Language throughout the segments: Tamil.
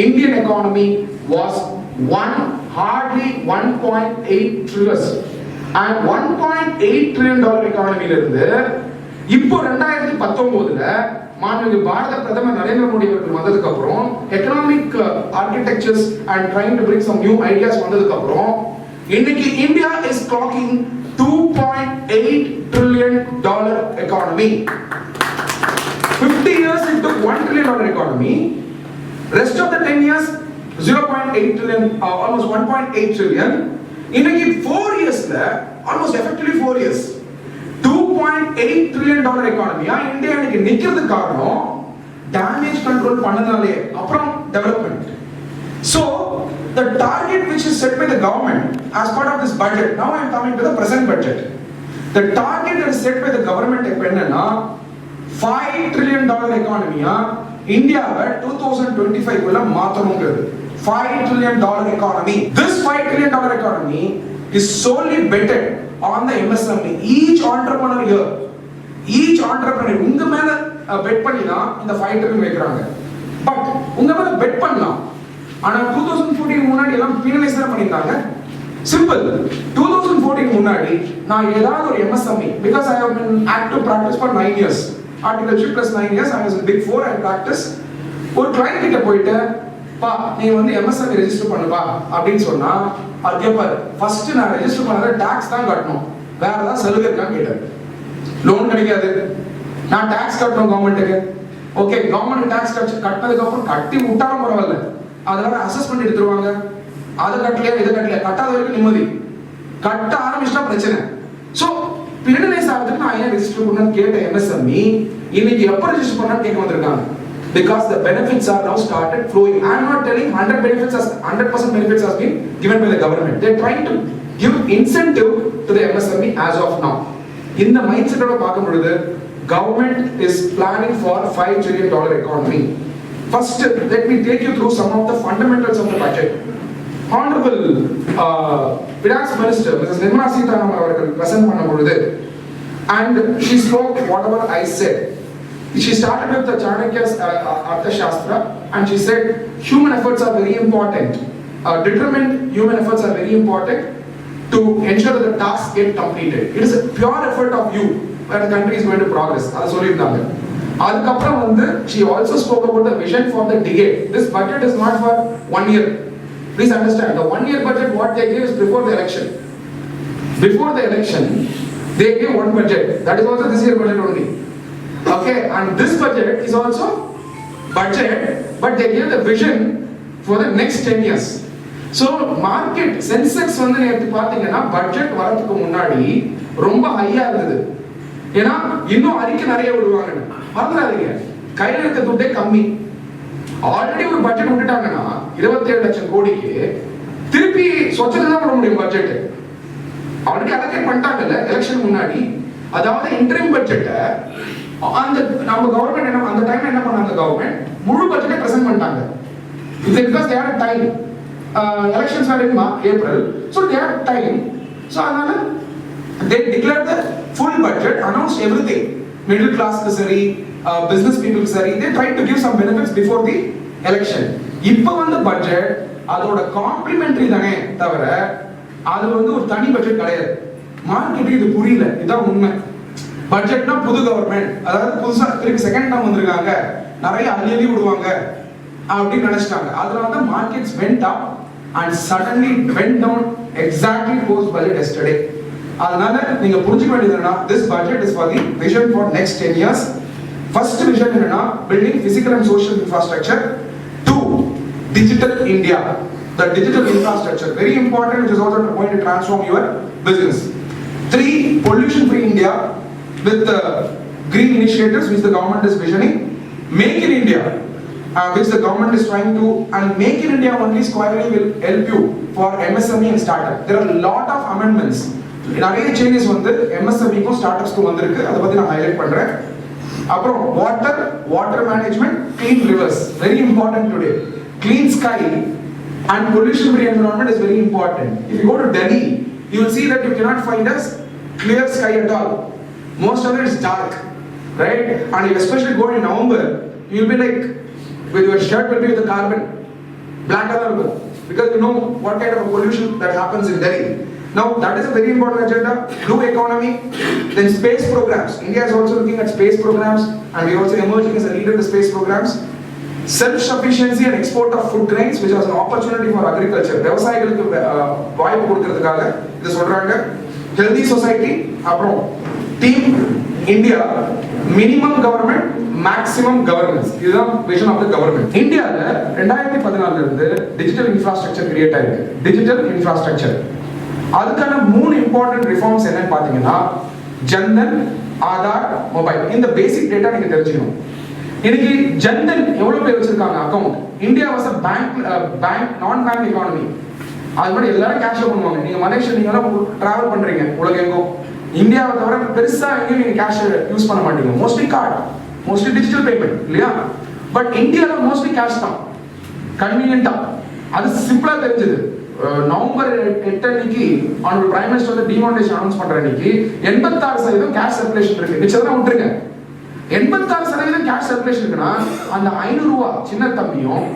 Indian economy was hardly 1.8 trillion. And $1.8 trillion economy இருந்து இப்போ 2019ல மாண்புமிகு பாரத பிரதமர் நரேந்திர மோடி அவர்கள் வந்ததுக்கு அப்புறம் economic architectures and trying to bring some new ideas வந்ததுக்கு அப்புறம் இன்னைக்கு India is clocking $2.8 trillion economy. 50 years it took $1 trillion economy. Rest of the 10 years 0.8 trillion, almost 1.8 trillion. இன்னைக்கு 4 yearsல almost effectively 4 years $2.8 trillion economy India இன்னைக்கு நிக்கிறதுக்கு காரணம் damage control பண்ணதாலே அப்புறம் development. So the target which is set by the government as part of this budget, now I am coming to the present budget. The target that is set by the government என்னன்னா $5 trillion economy இந்தியாவை 2025 குள்ள மாத்தணும்ங்கிறது. $5 trillion economy. This $5 trillion economy is solely betted on the MSME. Each entrepreneur உங்க மேல bet பண்ணி தான் இந்த 5 trillion வைக்கிறாங்க. பட் உங்க மேல bet பண்ணலாம். ஆனா 2014 முன்னாடி எல்லாம் penalize பண்ணிட்டாங்க. Simple. 2014 முன்னாடி நான் ஏதாவது ஒரு MSME, because I have been active practice for 9 years. Articleship plus 9 years, I was in Big 4 and practice. ஒரு client கிட்ட போயிட்டு பா நீ வந்து MSME ரெஜிஸ்டர் பண்ணுப்பா அப்படின்னு சொன்னா அது கேட்பாரு, ஃபர்ஸ்ட் நான் ரெஜிஸ்டர் பண்ணாத டாக்ஸ் தான் கட்டணும், வேற ஏதாவது சலுகை இருக்கான்னு கேட்டாரு. லோன் கிடைக்காது, நான் டாக்ஸ் கட்டணும் கவர்மெண்ட்டுக்கு. ஓகே, கவர்மெண்ட் டாக்ஸ் கட்டினதுக்கு அப்புறம் கட்டி விட்டாலும் பரவாயில்ல, அதனால அசஸ்மெண்ட் எடுத்துருவாங்க. அதை கட்டலையா இதை கட்டலையா, கட்டாத வரைக்கும் நிம்மதி, கட்ட ஆரம்பிச்சா பிரச்சனை. ஸோ பிரிவினைஸ் ஆகிறதுக்கு நான் ஏன் ரெஜிஸ்டர் பண்ணு கேட்ட MSME இன்னைக்கு எப்போ ரெஜிஸ்டர் பண்ணா கேட்க வந்திருக்காங்க. Because the benefits are now started flowing. I am not telling 100% benefits has been given by the government. They are trying to give incentive to the MSME as of now. In the mindset of பார்க்கும்போது government is planning for $5 trillion economy. First, let me take you through some of the fundamentals of the budget. Honorable Finance Minister Mrs. Dinamalar அவர்கள் present பண்ணும்போது and she spoke whatever I said. She started with the Chanakya's Arthashastra and she said human efforts are very important. Determined human efforts are very important to ensure that the tasks get completed. It is a pure effort of you where the country is going to progress. That's what she also spoke about the vision for the decade. This budget is not for 1 year. Please understand, the 1 year budget what they gave is before the election. Before the election, they gave one budget. That is also this year budget only. Okay, and this budget is also budget, but they give the vision for the next 10 years. So market Sensex வந்து நேத்து பாத்தீங்கன்னா பட்ஜெட் வரதுக்கு முன்னாடி ரொம்ப ஹையா இருந்தது. ஏன்னா இன்னும் அறிக்கை நிறைய விடுவாங்க. மறந்துடாதீங்க, கையில இருக்க துட்டே கம்மி. ஆல்ரெடி ஒரு பட்ஜெட் விட்டுட்டாங்கன்னா 27 லட்சம் கோடிக்கு திருப்பி சொச்சத்தை தான் விட முடியும். பட்ஜெட் ஆல்ரெடி அலோகேட் பண்ணிட்டாங்கல்ல எலெக்ஷன் முன்னாடி. அதாவது இன்டரிம் பட்ஜெட்டை அந்த நம்ம கவர்மெண்ட் என்ன அந்த டைம்ல என்ன பண்ணாங்க, கவர்மெண்ட் முழு பட்ஜெட்டை பிரசன்ட் பண்ணிட்டாங்க. இது because they had time. Elections are in April, so they had time. So அதனால they declared the full budget, announced everything. Middle class க்கு சரி, business people க்கு சரி, they tried to give some benefits before the election. இப்போ வந்து பட்ஜெட் அதோட காம்ப்ளிமெண்டரி தானே தவிர அது வந்து ஒரு தனி பட்ஜெட் கிடையாது. மார்க்கெட்டுக்கு இது புரியல, இதான் உண்மை. பட்ஜெட்னா புது கவர்மெண்ட், அதாவது புதுசா திருப்பி செகண்ட் டர்ம் வந்திருக்காங்க, நிறைய அள்ளி விடுவாங்க அப்படின்னு நினைச்சிட்டாங்க. அதனால தான் markets went up and suddenly went down exactly post budget yesterday. அதனால நீங்க புரிஞ்சுக்க வேண்டியது என்னன்னா, this budget is for the vision for next 10 years. First vision என்னன்னா building physical and social infrastructure. 2, digital India. The digital infrastructure very important, which is also going to transform your business. 3, pollution free India with the green initiatives which the government is visioning. Make in India, which the government is trying to, and Make in India only squarely will help you for MSME and startup. There are a lot of amendments. நிறைய changes வந்து MSME க்கும் startups க்கும் வந்திருக்கு. அதை பத்தி நான் ஹைலைட் பண்றேன். அப்புறம் water management, clean rivers, very important today. Clean sky and pollution free environment is very important. If you go to Delhi, you will see that you cannot find a clear sky at all. Most of it is dark, right? And you especially go in November, you will be like, with your shirt will be with the carbon, black color because you know what kind of a pollution that happens in Delhi. Now that is a very important agenda. Blue economy, then space programs. India is also looking at space programs, and we are also emerging as a leader in the space programs. Self-sufficiency and export of food grains, which was an opportunity for agriculture. விவசாயிகளுக்கு வாய்ப்பு கொடுக்கிறதுக்காக இது சொல்றாங்க. Healthy society, அப்புறம் team India, minimum government, maximum governance. இதுதான் vision of the government. இந்தியால 2014 இருந்து டிஜிட்டல் இன்ஃப்ராஸ்ட்ரக்சர் கிரியேட் ஆயிருக்கு. டிஜிட்டல் இன்ஃப்ராஸ்ட்ரக்சர் அதுக்கான 3 இம்பார்ட்டன்ட் ரிஃபார்ம்ஸ் என்னன்னு பாத்தீங்கன்னா ஜன்தன், ஆதார், மொபைல். இந்த பேசிக் டேட்டா நீங்க தெரிஞ்சுக்கணும். இன்னைக்கு ஜன்தன் எவ்வளவு பேர் வச்சிருக்காங்க account? India was a bank நான் பேங்க் எக்கானமி. அது மாதிரி எல்லாரும் கேஷ் பண்ணுவாங்க. நீங்க மலேசியா நீங்க எல்லாம் டிராவல் பண்றீங்க உலகம் எங்கும், இந்தியாவை தவிர பெருசா எங்கேயும் நீங்க கேஷ் யூஸ் பண்ண மாட்டீங்க. Mostly card, mostly digital payment இல்லையா? பட் இந்தியால மோஸ்ட்லி கேஷ் தான், கன்வீனியன்ட்டா. அது சிம்பிளா தெரிஞ்சது. நவம்பர் 8 அன்னைக்கு ஆனரபிள் பிரைம் மினிஸ்டர் வந்து டிமானிட்டேஷன் அனௌன்ஸ் பண்ற அன்னைக்கு 86% கேஷ் சர்க்குலேஷன் இருக்கு. மிச்சம் விட்டுருங்க. 86% கேஷ் சர்க்குலேஷன் இருக்குன்னா அந்த 500 ரூபாய் சின்ன தம்பியும்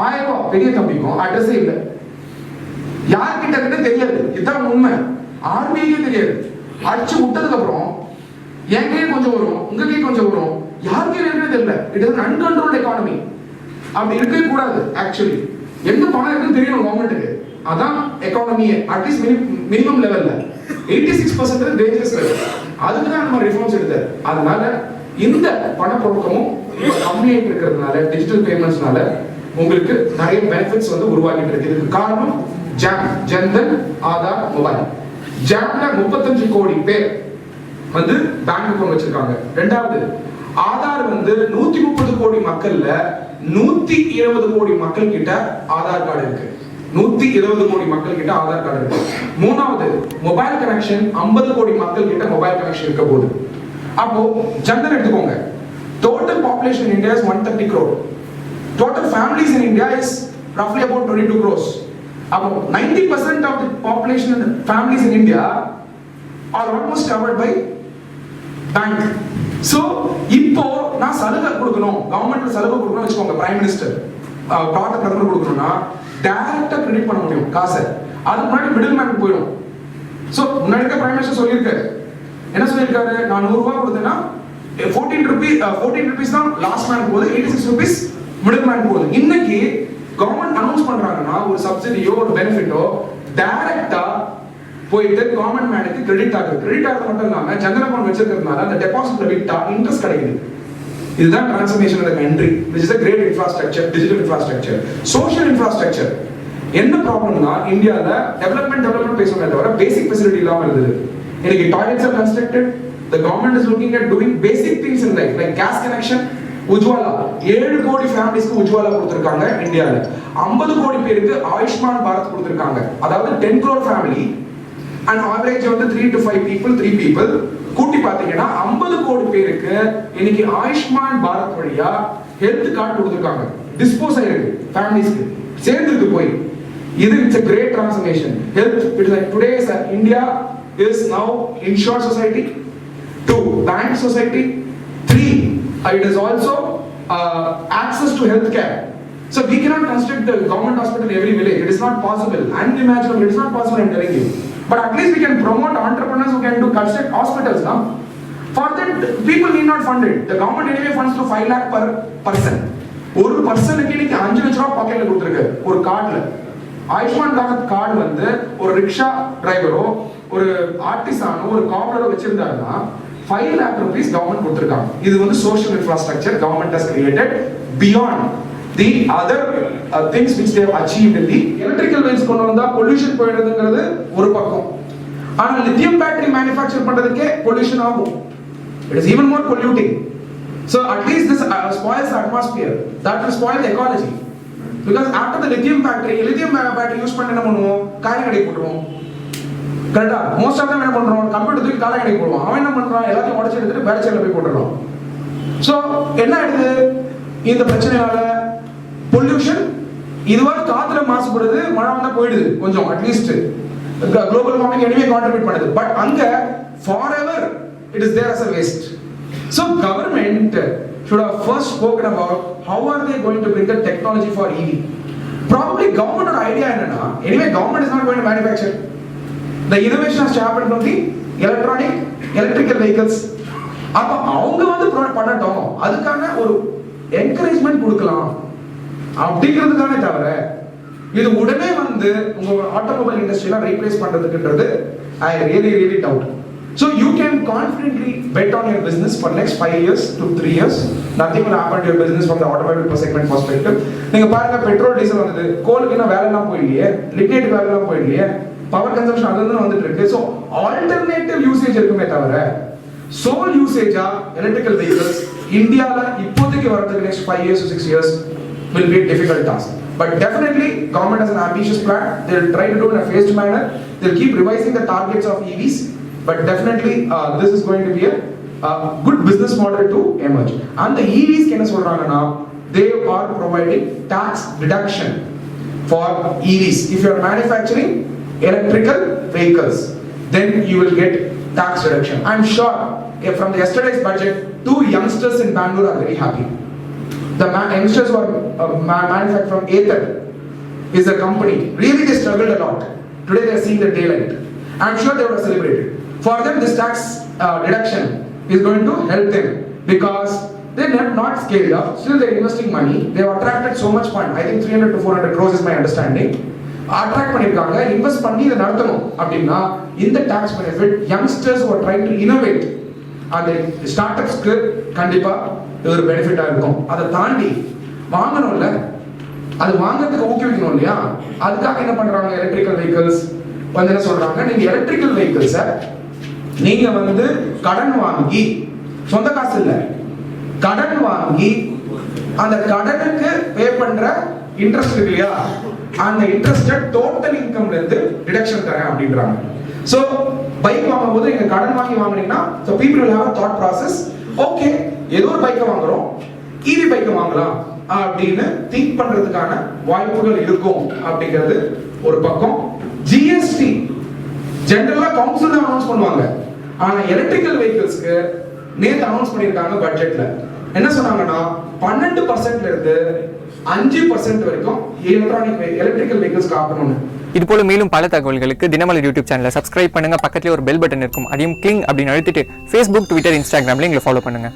1000 ரூபாய் பெரிய தம்பிக்கும் அட்ரஸே இல்லை. யார்கிட்ட கிட்ட தெரியாது. இதுதான் உண்மை. ஆர்பிஐக்கே தெரியாது. அடிச்சு விட்டதுக்கு அப்புறம் என் கே கொஞ்சம் வரும், உங்க கே கொஞ்சம் வரும், யாருக்கே இருக்குன்னு தெரியல. It is uncontrolled economy. அப்படி இருக்கவே கூடாது. ஆக்சுவலி எந்த பணம் இருக்குன்னு தெரியணும் கவர்மெண்ட்டுக்கு. அதான் எக்கானமியே அட்லீஸ்ட் மினிமம் லெவல்ல 86% டேஞ்சரஸ் லெவல். அதுக்கு தான் நம்ம ரிஃபார்ம்ஸ் எடுத்தார். அதனால இந்த பணப்புழக்கமும் கம்மியாயிட்டு இருக்கிறதுனால டிஜிட்டல் பேமெண்ட்ஸ்னால உங்களுக்கு நிறைய பெனிஃபிட்ஸ் வந்து உருவாகிட்டு இருக்கு. இதுக்கு காரணம் ஜாம், ஜன்தன், ஆதார், மொபைல். ஜாம்ல 35 கோடி பேர் வந்து பேங்க் அக்கவுண்ட் வச்சிருக்காங்க. ரெண்டாவது ஆதார் வந்து 130 கோடி மக்கள்ல 120 கோடி மக்கள் கிட்ட ஆதார் கார்டு இருக்கு. 120 கோடி மக்கள் கிட்ட ஆதார் கார்டு இருக்கு. மூணாவது மொபைல் கனெக்ஷன் 50 கோடி மக்கள் கிட்ட மொபைல் கனெக்ஷன் இருக்க போகுது. அப்போ ஜன்தன் எடுத்துக்கோங்க. Total population in India is 130 crore. Total families in India is roughly about 22 crores. About 90% of the population and families in India are almost covered by bank. So இப்போ நான் சலுகை கொடுக்கணும், கவர்மெண்ட்ல சலுகை கொடுக்கணும்னு வச்சுக்கோங்க, பிரைம் மினிஸ்டர் பாரத பிரதமர் கொடுக்கணும்னா டைரக்டா கிரெடிட் பண்ண முடியும் காசை. அதுக்கு முன்னாடி மிடில் மேன் போயிடும். ஸோ முன்னாடி இருக்க பிரைம் மினிஸ்டர் சொல்லியிருக்காரு. என்ன சொல்லியிருக்காரு? நான் 100 ரூபாய் கொடுத்தேன்னா 14 rupees தான் லாஸ்ட் மேன் போகுது, 86 rupees மிடில் மேன் போகுது. இன்னைக்கு கவர்மெண்ட் அனௌன்ஸ் பண்றாங்கன்னா ஒரு சப்சிடியோ ஒரு பெனிஃபிட்டோ டைரக்டா போயிட்டு கவர்மெண்ட் மேனுக்கு கிரெடிட் ஆகுது. கிரெடிட் ஆகிறது மட்டும் இல்லாம ஜனரல் அக்கவுண்ட் வச்சிருக்கிறதுனால அந்த டெபாசிட்ல விட்டா இன்ட்ரெஸ்ட் கிடைக்குது. இதுதான் transformation of the country. This is a great infrastructure, digital infrastructure. social infrastructure என்ன ப்ராப்ளம்னா இந்தியால டெவலப்மெண்ட் பேசுறத தவிர பேசிக் ஃபெசிலிட்டி இல்லாம இருந்தது. இன்னைக்கு toilets are constructed. The government is looking at doing basic things in life like gas connection, Ujjwala. 7 கோடி ஃபேமிலிஸ்க்கு உஜ்வாலா கொடுத்திருக்காங்க இந்தியால. 50 கோடி பேருக்கு ஆயுஷ்மான் பாரத் கொடுத்திருக்காங்க. அதாவது 10 crore ஃபேமிலி and average வந்து 3 to 5 people கூட்டி பாத்தீங்கன்னா 50 கோடி பேருக்கு இன்னைக்கு ஆயுஷ்மான் பாரத் வழியா ஹெல்த் கார்டு கொடுத்திருக்காங்க. டிஸ்போஸ் ஆயிருக்கு ஃபேமிலிஸ்க்கு சேர்ந்துருக்கு போய். இது it's a great transformation. Health, it is like today's India is now insured society. 2, bank society. 3, it is also access to healthcare. So we cannot construct the government hospital in every village. It is not possible. Unimaginable. It is not possible, I am telling you. But at least we can promote entrepreneurs who can do construct hospitals now. For that, people need not fund it. The government anyway funds through 5 lakh per person. ஒரு பர்சனுக்கு இன்னைக்கு 5 லட்சம் ரூபாய் பாக்கெட்ல கொடுத்திருக்கு ஒரு கார்டுல. ஆயுஷ்மான் பாரத் கார்டு வந்து ஒரு ரிக்ஷா டிரைவரோ ஒரு ஆர்டிசானோ ஒரு கார்பரேட்டோ வச்சிருந்தாருன்னா 5 lakh rupees கவர்மெண்ட் கொடுத்திருக்காங்க. இது வந்து social infrastructure government has created beyond the other things which they have achieved in the electrical vehicles கொண்டு வந்தா பொல்யூஷன் போயிடுதுங்கிறது ஒரு பக்கம். ஆனா லித்தியம் பேட்டரி மேனுஃபேக்சர் பண்றதுக்கே பொல்யூஷன் ஆகும். It is even more polluting. So at least this spoils the atmosphere. That will spoil the ecology. Because after the lithium battery use பண்ணி என்ன பண்ணுவோம்? காய் கடை போட்டுருவோம். கரெக்டா? மோஸ்ட் ஆஃப் them என்ன பண்றோம்? கம்ப்யூட்டர் தூக்கி காலை கடை போடுவோம். அவன் என்ன பண்றான்? எல்லாத்தையும் உடைச்சு எடுத்துட்டு வேற சைடுல போய் போட்டுறோம். சோ என்ன ஆயிடுது? இந்த பிரச்சனையால பொல்யூஷன் இதுவரை காத்துல மாசுபடுது, மழை வந்தா போயிடுது கொஞ்சம் at least. Global warming anyway contribute பண்ணுது. பட் அங்க forever it is there as a waste. So government should have first spoken about how are they going to bring the technology for EV. Probably government idea என்னன்னா, anyway government is not going to manufacture. The innovation has to happen from the electrical vehicles. அப்ப அவங்க வந்து பண்ணட்டும், அதுக்கான ஒரு என்கரேஜ்மெண்ட் கொடுக்கலாம் அப்படிங்கிறதுக்கானே தவிர இது உடனே வந்து உங்க ஆட்டோமொபைல் இண்டஸ்ட்ரியில replace பண்றதுக்குன்றது I really doubt. So you can confidently bet on your business for next 5 years to 3 years. Nothing will happen to your business from the automobile segment perspective. நீங்க பாருங்க, பெட்ரோல் டீசல் வந்தது, கோலுக்கு என்ன வேலை எல்லாம் போயிடலையே, லிக்னைட் வேலை எல்லாம் போயிடலையே, பவர் கன்சம்ஷன் அதுதான் வந்துட்டு இருக்கு. ஸோ ஆல்டர்னேட்டிவ் யூசேஜ் இருக்குமே தவிர சோல் யூசேஜா எலக்ட்ரிக்கல் வெஹிக்கிள்ஸ் இந்தியாவில் இப்போதைக்கு வரதுக்கு next 5 years to 6 years will be a difficult task. But definitely government has an ambitious plan. They will try to do in a phased manner. They will keep revising the targets of EVs. But definitely this is going to be a good business model to emerge. And the EVs என்ன சொல்றாங்கன்னா, they are providing tax deduction for EVs. If you are manufacturing electrical vehicles, then you will get tax deduction. I am sure from the yesterday's budget, 2 youngsters in Bangalore are very happy. The youngsters who are manufactured from Ather is a company. Really they struggled a lot. Today they are seeing the daylight. I am sure they would have celebrated. For them this tax deduction is going to help them because they have not scaled up. Still they are investing money. They have attracted so much fund. I think 300 to 400 crores is my understanding. அட்ராக்ட் பண்ணிருக்காங்க. இன்வெஸ்ட் பண்ணி இதை நடத்தணும் அப்படின்னா இந்த tax benefit youngsters who are trying to innovate அந்த ஸ்டார்ட் அப்ஸ்க்கு கண்டிப்பா இது ஒரு பெனிஃபிட்டா இருக்கும். அதை தாண்டி வாங்கணும்ல, அது வாங்குறதுக்கு ஊக்குவிக்கணும் இல்லையா? அதுக்காக என்ன பண்றாங்க, எலக்ட்ரிக்கல் வெஹிக்கிள்ஸ் வந்து என்ன சொல்றாங்க, நீங்க எலக்ட்ரிக்கல் வெஹிக்கிள்ஸை நீங்க வந்து கடன் வாங்கி, சொந்த காசு இல்ல, கடன் வாங்கி அந்த கடனுக்கு பே பண்ற இன்ட்ரெஸ்ட் இருக்கு இல்லையா, அந்த இன்ட்ரெஸ்ட் டோட்டல் இன்கம்ல இருந்து டிடக்ஷன் தரேன் அப்படின்றாங்க. சோ பைக் வாங்கும்போது நீங்க கடன் வாங்கி வாங்குனீங்கன்னா so people will have a thought process, okay ஏதோ ஒரு பைக்கை வாங்குறோம், ஈவி பைக்கை வாங்கலாம் அப்படின்னு திங்க் பண்றதுக்கான வாய்ப்புகள் இருக்கும் அப்படிங்கிறது ஒரு பக்கம். ஜிஎஸ்டி ஜெனரலா கவுன்சில் தான் அனௌன்ஸ் பண்ணுவாங்க, ஆனா எலக்ட்ரிக்கல் வெஹிக்கிள்ஸ்க்கு நேத்து அனௌன்ஸ் பண்ணிருக்காங்க பட்ஜெட்ல. என்ன சொன்னாங்கன்னா 12% இருந்து 5% வரைக்கும் எலக்ட்ரிக்கல் வெஹிக்கிள்ஸ் ஆகணும்னு. இது போல மேலும் பல தகவல்களுக்கு தினமலர் யூடியூப் சேனலை சப்ஸ்கிரைப் பண்ணுங்க. பக்கத்துல ஒரு பெல் பட்டன் இருக்கும், அதையும் கிளிக் அப்படின்னு அழுத்திட்டு Facebook, Twitter, Instagramல எங்களை ஃபாலோ பண்ணுங்க.